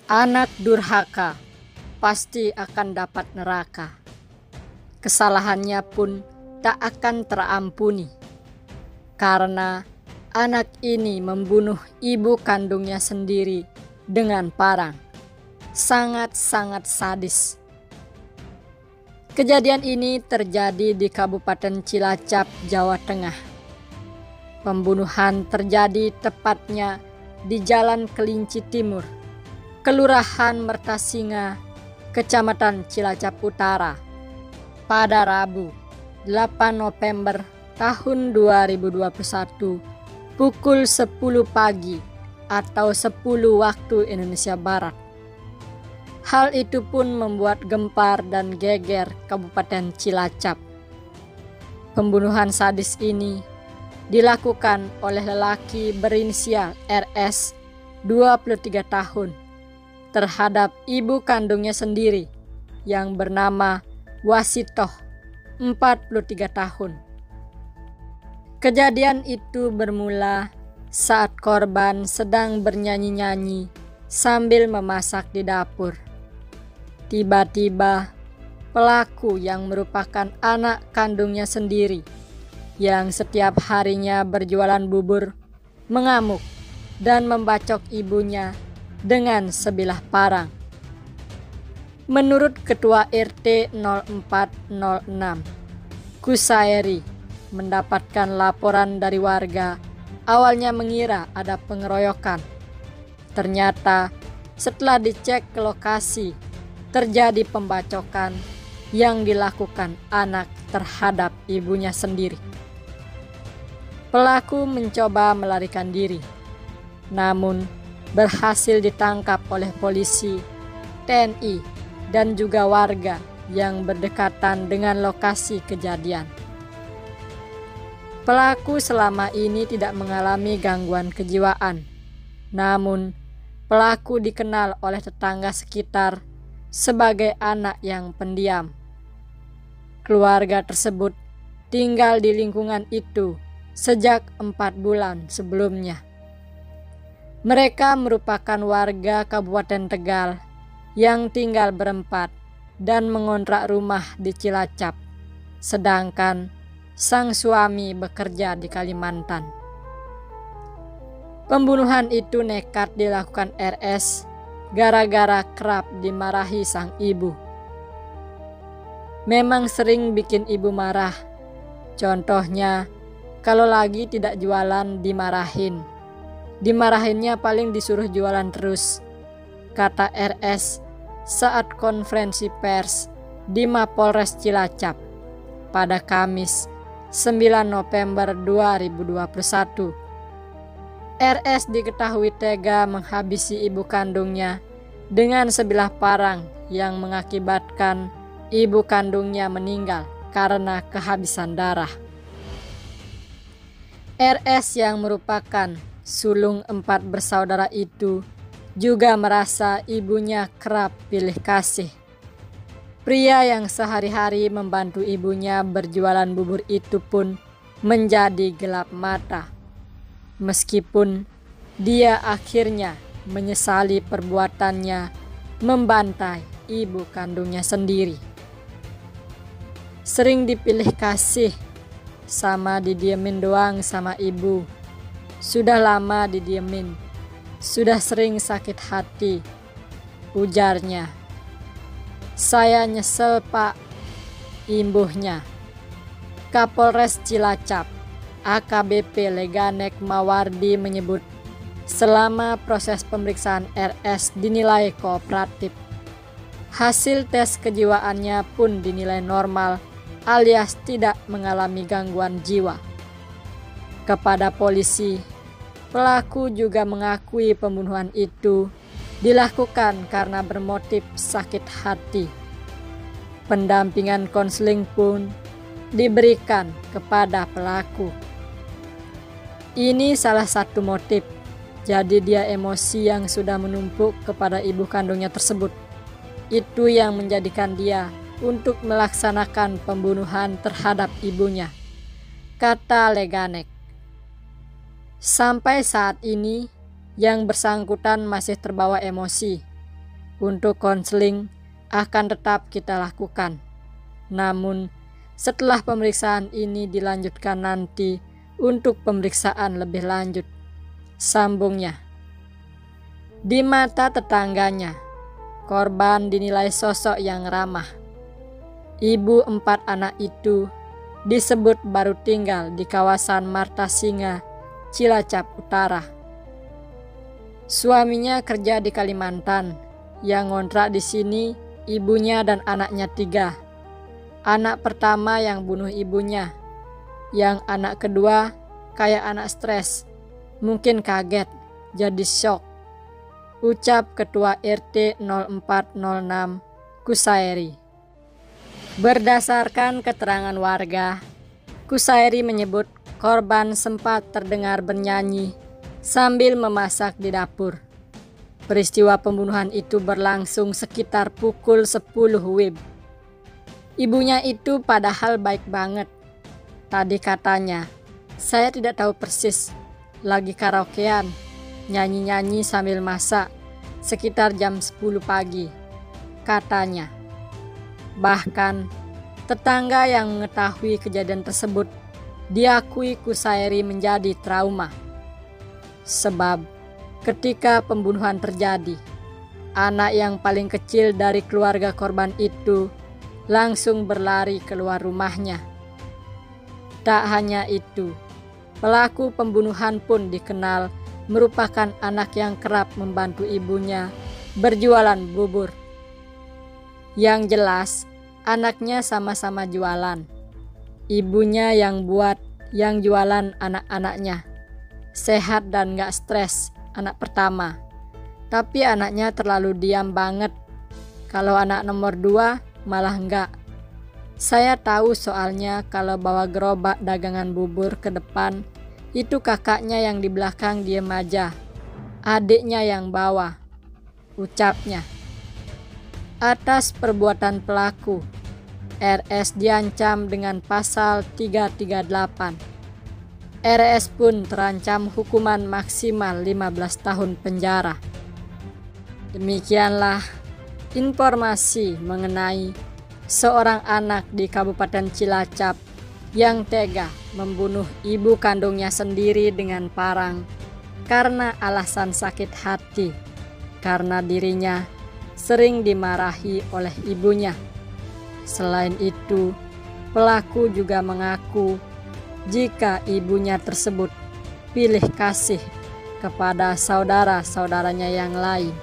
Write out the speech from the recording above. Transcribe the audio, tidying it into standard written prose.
Anak durhaka pasti akan dapat neraka. Kesalahannya pun tak akan terampuni, karena anak ini membunuh ibu kandungnya sendiri dengan parang. Sangat-sangat sadis. Kejadian ini terjadi di Kabupaten Cilacap, Jawa Tengah. Pembunuhan terjadi tepatnya di Jalan Kelinci Timur, Kelurahan Mertasinga, Kecamatan Cilacap Utara, pada Rabu 8 November tahun 2021 pukul 10 pagi atau 10 waktu Indonesia Barat. Hal itu pun membuat gempar dan geger Kabupaten Cilacap. Pembunuhan sadis ini dilakukan oleh lelaki berinisial RS 23 tahun terhadap ibu kandungnya sendiri yang bernama Wasitoh 43 tahun. Kejadian itu bermula saat korban sedang bernyanyi-nyanyi sambil memasak di dapur. Tiba-tiba pelaku yang merupakan anak kandungnya sendiri yang setiap harinya berjualan bubur mengamuk dan membacok ibunya dengan sebilah parang. Menurut Ketua RT 0406, Kusairi, mendapatkan laporan dari warga, awalnya mengira ada pengeroyokan. Ternyata setelah dicek ke lokasi, terjadi pembacokan yang dilakukan anak terhadap ibunya sendiri. Pelaku mencoba melarikan diri, namun berhasil ditangkap oleh polisi, TNI, dan juga warga yang berdekatan dengan lokasi kejadian. Pelaku selama ini tidak mengalami gangguan kejiwaan, namun pelaku dikenal oleh tetangga sekitar sebagai anak yang pendiam. Keluarga tersebut tinggal di lingkungan itu sejak 4 bulan sebelumnya. Mereka merupakan warga Kabupaten Tegal yang tinggal berempat dan mengontrak rumah di Cilacap, sedangkan sang suami bekerja di Kalimantan. Pembunuhan itu nekat dilakukan RS gara-gara kerap dimarahi sang ibu. Memang sering bikin ibu marah. Contohnya, kalau lagi tidak jualan dimarahin. Dimarahinnya paling disuruh jualan terus, kata RS saat konferensi pers di Mapolres Cilacap pada Kamis 9 November 2021. RS diketahui tega menghabisi ibu kandungnya dengan sebilah parang yang mengakibatkan ibu kandungnya meninggal karena kehabisan darah. RS yang merupakan sulung 4 bersaudara itu juga merasa ibunya kerap pilih kasih. Pria yang sehari-hari membantu ibunya berjualan bubur itu pun menjadi gelap mata. Meskipun dia akhirnya menyesali perbuatannya membantai ibu kandungnya sendiri. Sering dipilih kasih, sama didiemin doang sama ibu. Sudah lama didiemin, sudah sering sakit hati, ujarnya. Saya nyesel pak, imbuhnya. Kapolres Cilacap, AKBP Leganek Mawardi menyebut selama proses pemeriksaan RS dinilai kooperatif. Hasil tes kejiwaannya pun dinilai normal alias tidak mengalami gangguan jiwa. Kepada polisi, pelaku juga mengakui pembunuhan itu dilakukan karena bermotif sakit hati. Pendampingan konseling pun diberikan kepada pelaku. Ini salah satu motif, jadi dia emosi yang sudah menumpuk kepada ibu kandungnya tersebut. Itu yang menjadikan dia untuk melaksanakan pembunuhan terhadap ibunya, kata Leganek. Sampai saat ini, yang bersangkutan masih terbawa emosi untuk konseling akan tetap kita lakukan. Namun, setelah pemeriksaan ini dilanjutkan nanti untuk pemeriksaan lebih lanjut, sambungnya. Di mata tetangganya, korban dinilai sosok yang ramah. Ibu 4 anak itu disebut baru tinggal di kawasan Martasinga, Cilacap Utara. Suaminya kerja di Kalimantan, yang ngontrak di sini ibunya dan anaknya 3. Anak pertama yang bunuh ibunya, yang anak kedua kayak anak stres, mungkin kaget, jadi syok. Ucap Ketua RT 0406 Kusairi. Berdasarkan keterangan warga, Kusairi menyebut korban sempat terdengar bernyanyi sambil memasak di dapur. Peristiwa pembunuhan itu berlangsung sekitar pukul 10 WIB. Ibunya itu padahal baik banget. Tadi katanya, saya tidak tahu persis, lagi karaokean, nyanyi-nyanyi sambil masak, sekitar jam 10 pagi, katanya. Bahkan, tetangga yang mengetahui kejadian tersebut diakui Kusairi menjadi trauma. Sebab ketika pembunuhan terjadi, anak yang paling kecil dari keluarga korban itu langsung berlari keluar rumahnya. Tak hanya itu, pelaku pembunuhan pun dikenal merupakan anak yang kerap membantu ibunya berjualan bubur. Yang jelas, anaknya sama-sama jualan. Ibunya yang buat, yang jualan anak-anaknya. Sehat dan gak stres, anak pertama. Tapi anaknya terlalu diam banget. Kalau anak nomor 2 malah enggak. Saya tahu soalnya kalau bawa gerobak dagangan bubur ke depan, itu kakaknya yang di belakang diem aja. Adiknya yang bawa, ucapnya. Atas perbuatan pelaku, RS diancam dengan pasal 338. RS pun terancam hukuman maksimal 15 tahun penjara. Demikianlah informasi mengenai seorang anak di Kabupaten Cilacap yang tega membunuh ibu kandungnya sendiri dengan parang karena alasan sakit hati, karena dirinya sering dimarahi oleh ibunya. Selain itu, pelaku juga mengaku jika ibunya tersebut pilih kasih kepada saudara-saudaranya yang lain.